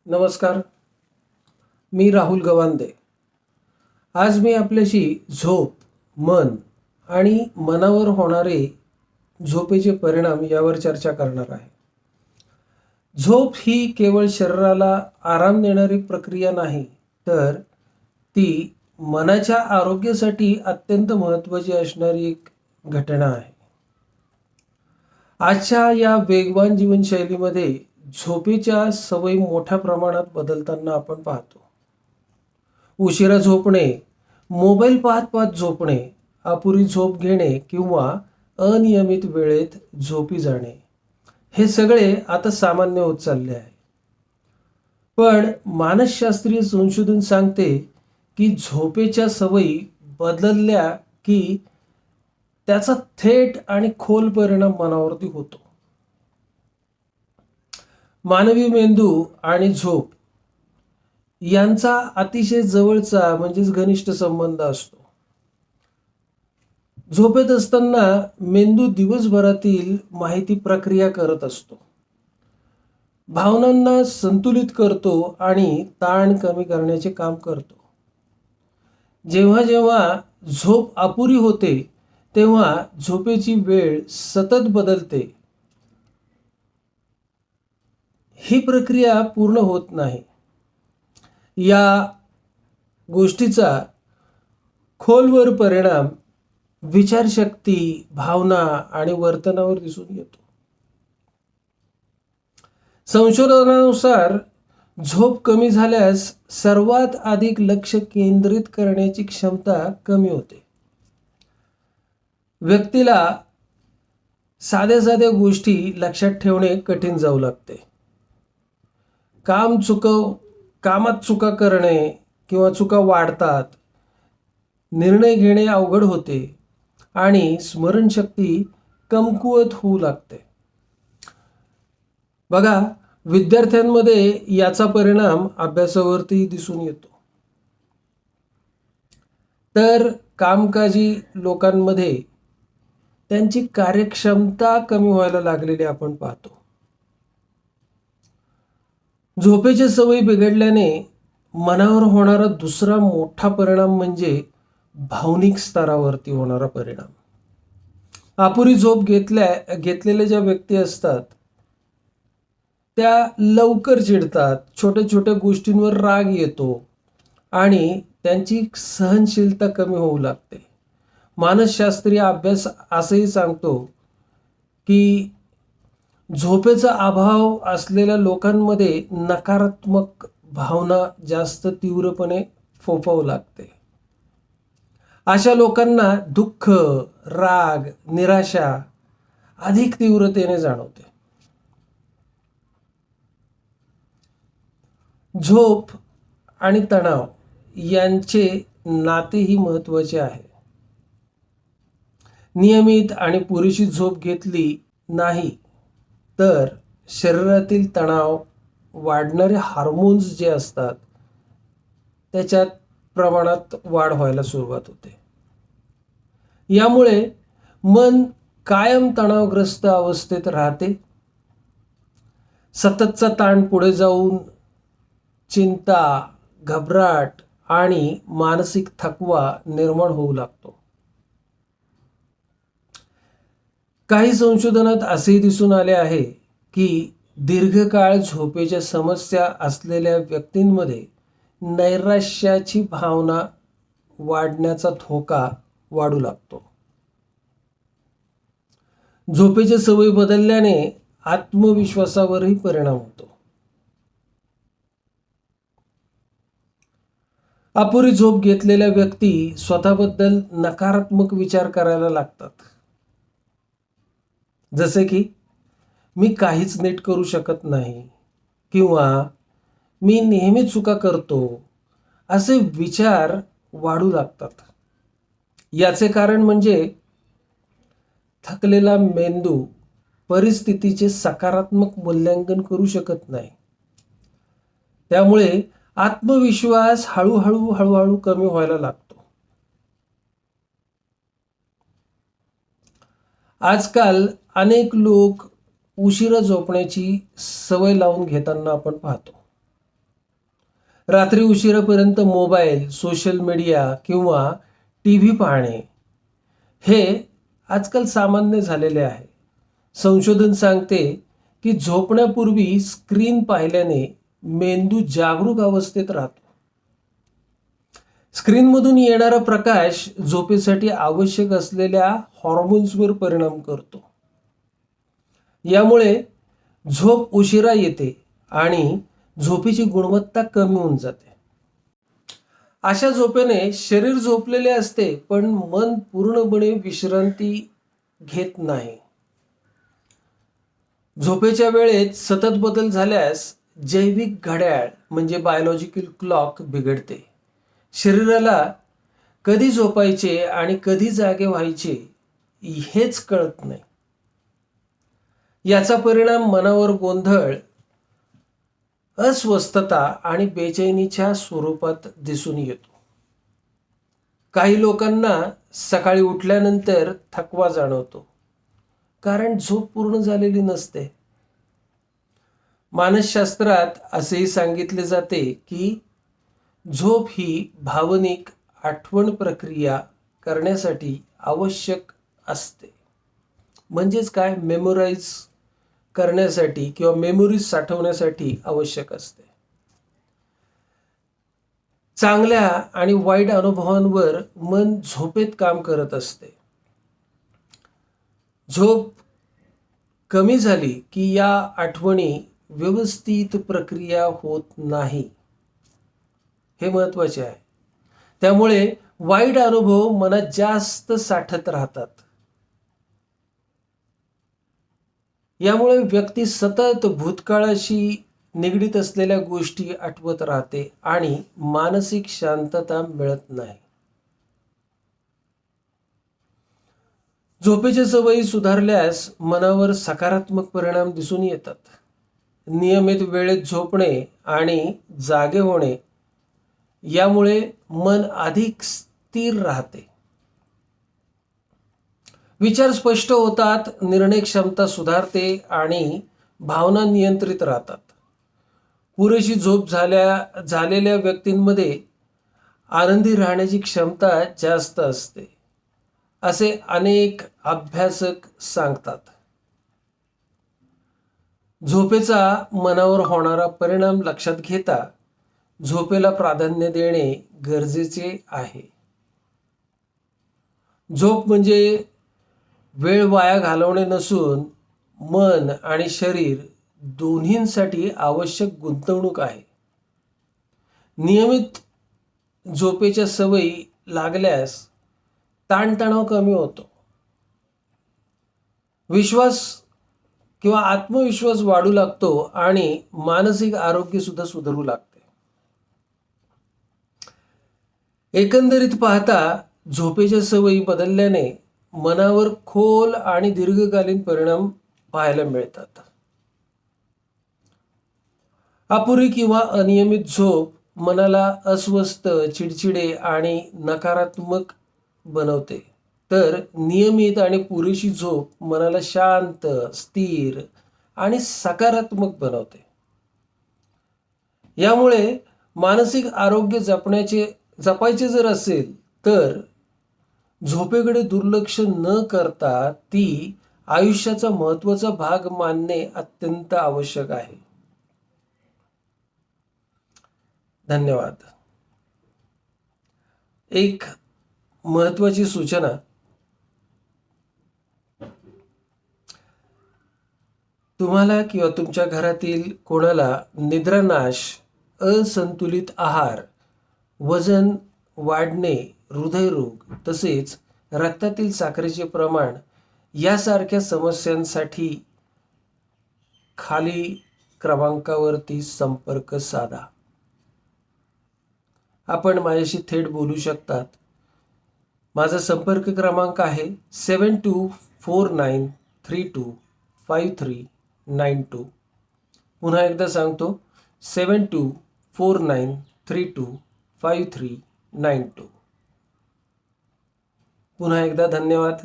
नमस्कार. मी राहुल गवांदे. आज मी आपल्याशी झोप, मन आणि मनावर होणारे झोपेचे परिणाम यावर चर्चा करणार आहे. झोप ही केवळ शरीराला आराम देणारी प्रक्रिया नाही, तर ती मनाच्या आरोग्यासाठी अत्यंत महत्त्वाची असणारी एक घटना आहे. आजच्या या वेगवान जीवनशैलीमध्ये झोपेच्या सवयी मोठ्या प्रमाणात बदलताना आपण पाहतो. उशिरा झोपणे, मोबाईल पाहत पाहत झोपणे, अपुरी झोप घेणे किंवा अनियमित वेळेत झोपी जाणे, हे सगळे आता सामान्य होत चालले आहे. पण मानसशास्त्रीय संशोधन सांगते की झोपेच्या सवयी बदलल्या की त्याचा थेट आणि खोल परिणाम मनावरती होतो. मानवी मेंदू आणि झोप यांचा अतिशय जवळचा म्हणजेच घनिष्ठ संबंध असतो. झोपेत असताना मेंदू दिवसभरातील माहिती प्रक्रिया करत असतो. भावनांना संतुलित करतो आणि ताण कमी करण्याचे काम करतो. जेव्हा जेव्हा झोप अपुरी होते, तेव्हा झोपेची वेळ सतत बदलते. ही प्रक्रिया पूर्ण होत नाही. या गोष्टीचा खोलवर परिणाम विचारशक्ती, भावना आणि वर्तनावर दिसून येतो. संशोधनानुसार झोप कमी झाल्यास सर्वात अधिक लक्ष केंद्रित करण्याची क्षमता कमी होते. व्यक्तीला साध्या साध्या गोष्टी लक्षात ठेवणे कठीण जाऊ लागते. कामात चुका करणे किंवा चुका वाढतात, निर्णय घेणे अवघड होते आणि स्मरणशक्ती कमकुवत होऊ लागते. बघा, विद्यार्थ्यांमध्ये याचा परिणाम अभ्यासावरती दिसून येतो. तर कामकाजी लोकांमध्ये त्यांची कार्यक्षमता कमी व्हायला लागलेली आपण पाहतो. झोपेची सवय बिघडल्याने मनावर होणारा दुसरा मोठा परिणाम म्हणजे भावनिक स्तरावरती होणारा परिणाम. अपुरी झोप घेतलेल्या ज्या व्यक्ती असतात, त्या लवकर चिडतात, छोट्या छोट्या गोष्टींवर राग येतो आणि त्यांची सहनशीलता कमी होऊ लागते. मानसशास्त्रीय अभ्यास असंही सांगतो की झोपेचा अभाव असलेल्या लोकांमध्ये नकारात्मक भावना जास्त तीव्रपणे फोफावू लागते. अशा लोकांना दुःख, राग, निराशा अधिक तीव्रतेने जाणवते. झोप आणि तणाव यांचे नातेही महत्त्वाचे आहे. नियमित आणि पुरेशी झोप घेतली नाही तर शरीरातील तणाव, वाढणारे हार्मोन्स जे असतात, त्याच्यात प्रमाणात वाढ व्हायला सुरुवात होते. यामुळे मन कायम तणावग्रस्त अवस्थेत राहते. सततचा ताण पुढे जाऊन चिंता, घबराट आणि मानसिक थकवा निर्माण होऊ लागतो. काही संशोधनात असेही दिसून आले आहे की दीर्घकाळ झोपेच्या समस्या असलेल्या व्यक्तींमध्ये नैराश्याची भावना वाढण्याचा धोका वाढू लागतो. झोपेच्या सवयी बदलल्याने आत्मविश्वासावरही परिणाम होतो. अपुरी झोप घेतलेल्या व्यक्ती स्वतःबद्दल नकारात्मक विचार करायला लागतात. जसे की मी काहीच नीट करू शकत नाही किंवा मी नेहमी चुका करतो, असे विचार वाढू लागतात. याचे कारण म्हणजे थकलेला मेंदू परिस्थितीचे सकारात्मक मूल्यांकन करू शकत नाही. त्यामुळे आत्मविश्वास हळूहळू कमी व्हायला लागतो. आजकाल अनेक लोक उशिरा झोपण्याची सवय लावून घेताना आपण पाहतो. रात्री उशिरापर्यंत मोबाईल, सोशल मीडिया किंवा टी व्ही पाहणे हे आजकाल सामान्य झालेले आहे. संशोधन सांगते की झोपण्यापूर्वी स्क्रीन पाहिल्याने मेंदू जागरूक अवस्थेत राहतो. स्क्रीनमधून येणारा प्रकाश झोपेसाठी आवश्यक असलेल्या हॉर्मोन्सवर परिणाम करतो. यामुळे झोप उशिरा येते आणि झोपेची गुणवत्ता कमी होऊन जाते. अशा झोपेने शरीर झोपलेले असते, पण मन पूर्णपणे विश्रांती घेत नाही. झोपेच्या वेळेत सतत बदल झाल्यास जैविक घड्याळ म्हणजे बायोलॉजिकल क्लॉक बिघडते. शरीराला कधी झोपायचे आणि कधी जागे व्हायचे हेच कळत नाही. याचा परिणाम मनावर गोंधळ, अस्वस्थता आणि बेचैनीच्या स्वरूपात दिसून येतो. काही लोकांना सकाळी उठल्यानंतर थकवा जाणवतो, कारण झोप पूर्ण झालेली नसते. मानसशास्त्रात असेही सांगितले जाते की झोप ही भावनिक आठवण प्रक्रिया करण्यासाठी आवश्यक असते. म्हणजेच काय, मेमोराईज करण्यासाठी किंवा मेमोरीज साठवण्यासाठी आवश्यक असते. चांगल्या आणि वाईट अनुभवांवर मन झोपेत काम करत असते. झोप कमी झाली की या आठवणी व्यवस्थित प्रक्रिया होत नाही. हे महत्त्वाचे आहे. त्यामुळे वाईट अनुभव मनात जास्त साठत राहतात. यामुळे व्यक्ती सतत भूतकाळाशी निगडीत असलेल्या गोष्टी आठवत राहते आणि मानसिक शांतता मिळत नाही. झोपेच्या सवयी सुधारल्यास मनावर सकारात्मक परिणाम दिसून येतात. नियमित वेळेत झोपणे आणि जागे होणे यामुळे मन अधिक स्थिर राहते. विचार स्पष्ट होतात, निर्णय क्षमता सुधारते आणि भावना नियंत्रित राहतात. पुरेशी झोप झालेल्या व्यक्तींमध्ये आनंदी राहण्याची क्षमता जास्त असते, असे अनेक अभ्यासक सांगतात. झोपेचा मनावर होणारा परिणाम लक्षात घेता झोपेला प्राधान्य देणे गरजेचे आहे. झोप म्हणजे वेळ वाया घालवणे नसून मन आणि शरीर दोन्हींसाठी आवश्यक गुंतवणूक आहे. नियमित झोपेच्या सवयी लागल्यास ताणतणाव कमी होतो, विश्वास किंवा आत्मविश्वास वाढू लागतो आणि मानसिक आरोग्य सुद्धा सुधारू लागते. एकंदरीत पाहता झोपेच्या सवयी बदलल्याने मनावर खोल आणि दीर्घकालीन परिणाम पाहायला मिळतात. अपुरी किंवा अनियमित झोप मनाला अस्वस्थ, चिडचिडे आणि नकारात्मक बनवते, तर नियमित आणि पुरेशी झोप मनाला शांत, स्थिर आणि सकारात्मक बनवते. यामुळे मानसिक आरोग्य जपायचे जर असेल तर झोपेकडे दुर्लक्ष न करता ती आयुष्याचा महत्त्वाचा भाग मानणे अत्यंत आवश्यक आहे. धन्यवाद. एक महत्त्वाची सूचना, तुम्हाला किंवा तुमच्या घरातील कोणाला निद्रानाश, असंतुलित आहार, वजन वाढणे, हृदयरोग तसेच रक्तातील साखरेचे प्रमाण यासारख्या समस्यांसाठी खाली क्रमांकावरती संपर्क साधा. आपण माझ्याशी थेट बोलू शकतात. माझा संपर्क क्रमांक आहे 7249325392. पुन्हा एकदा सांगतो, 7249325392. पुन्हा एकदा धन्यवाद.